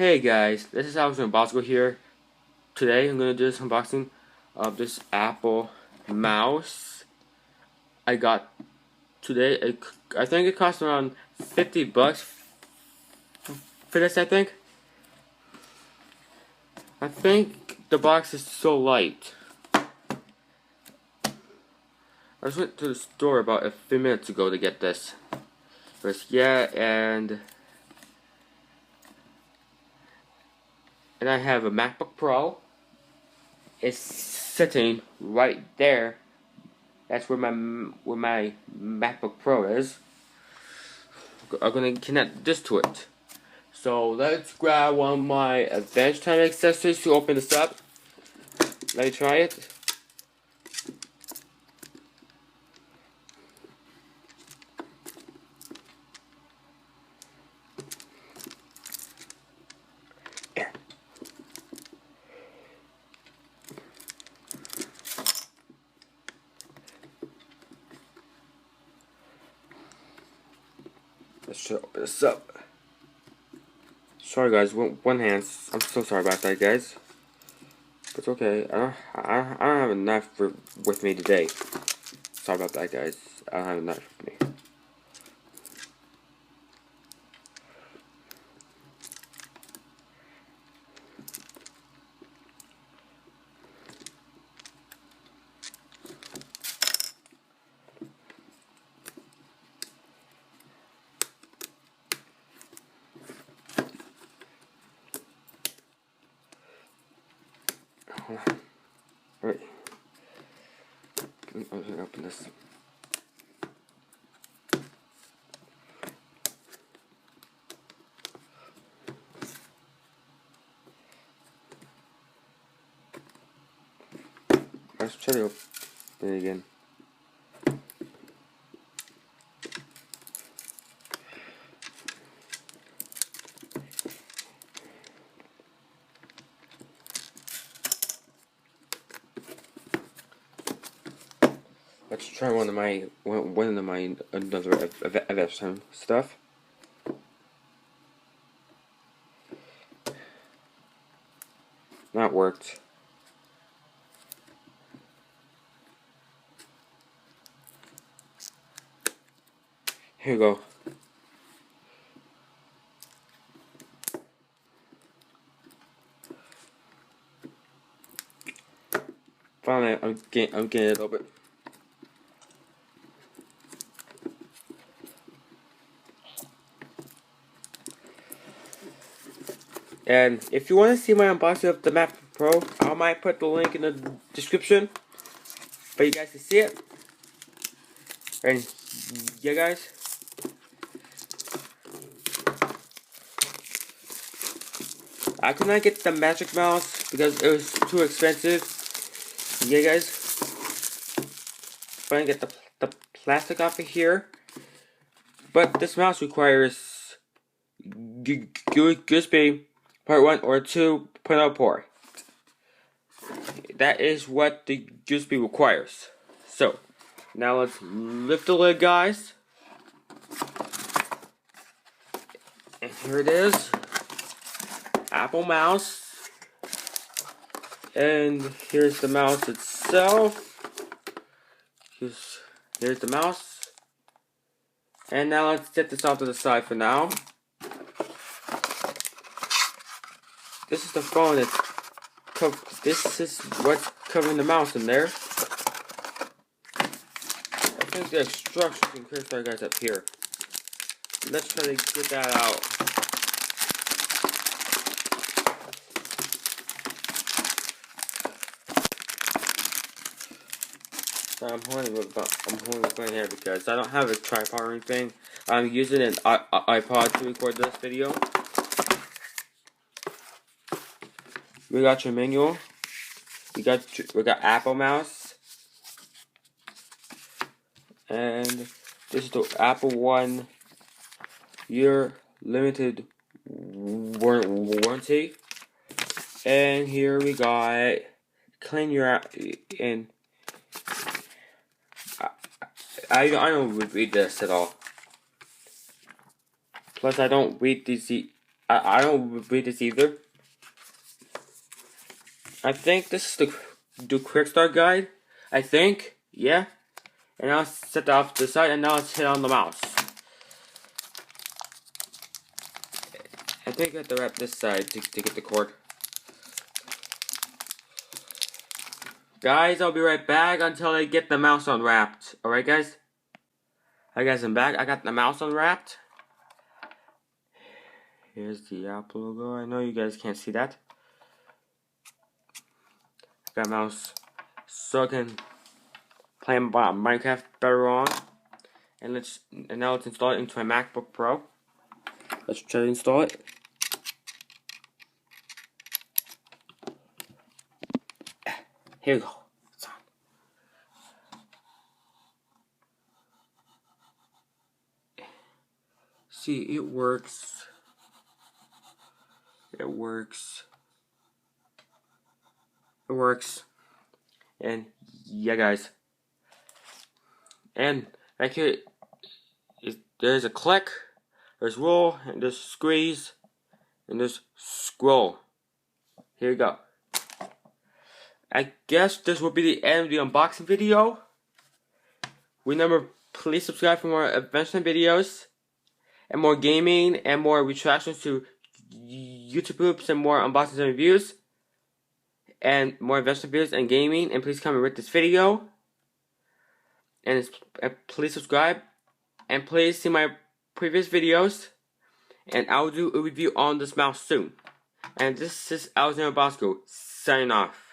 Hey guys, this is Alex Unbox here. Today I'm gonna do this unboxing of this Apple mouse I got today. I think it cost around $50 for this. I think the box is so light. I just went to the store about a few minutes ago to get this. And I have a MacBook Pro. It's sitting right there. That's where my MacBook Pro is. I'm gonna connect this to it. So let's grab one of my Advanced Time accessories to open this up. Let me try it. Let's try to open this up. Sorry guys, one hand. I'm so sorry about that, guys. But it's okay. I don't have a knife with me today. Sorry about that, guys. I don't have a knife with me. Alright. I'm gonna open this. Let's try to open it again. Let's try one of my another Advanced Time stuff. That worked. Here you go. Finally, I'm getting it open. And if you want to see my unboxing of the MacBook Pro, I might put the link in the description for you guys to see it. And yeah, guys. I could not get the Magic Mouse because it was too expensive. Yeah, guys. Trying to get the plastic off of here. But this mouse requires USB part 1 or 2.0 port. That is what the USB requires. So, now let's lift the lid, guys. And here it is. Apple mouse. And here's the mouse itself. Here's the mouse. And now let's set this off to the side for now. This is the phone. This is what's covering the mouse in there. I think the instructions and clear for you guys up here. Let's try to get that out. I'm holding it right here because I don't have a tripod or anything. I'm using an iPod to record this video. We got your manual. We got Apple mouse, and this is the Apple 1 year limited warranty. And here we got clean your app and. I don't read this at all. Plus, I don't read these I don't read this either. I think this is the quick start guide. I think, yeah. And now it's set off to the side, and now it's hit on the mouse. I think I have to wrap this side to get the cord. Guys, I'll be right back until I get the mouse unwrapped. Alright, guys? Hi, guys, I'm back. I got the mouse unwrapped. Here's the Apple logo. I know you guys can't see that. Got a mouse so I can play Minecraft better on. And now let's install it into my MacBook Pro. Let's try to install it. Here we go. It's on. See, it works. It works. It works. And yeah, guys. And right here, there's a click, there's roll, and there's squeeze, and there's scroll. Here you go. I guess this will be the end of the unboxing video. Remember, please subscribe for more advancement videos, and more gaming, and more reactions to YouTube groups, and more unboxings and reviews, and more advancement videos and gaming. And please come and rate this video. And please subscribe. And please see my previous videos. And I'll do a review on this mouse soon. And this is Alexander Bosco signing off.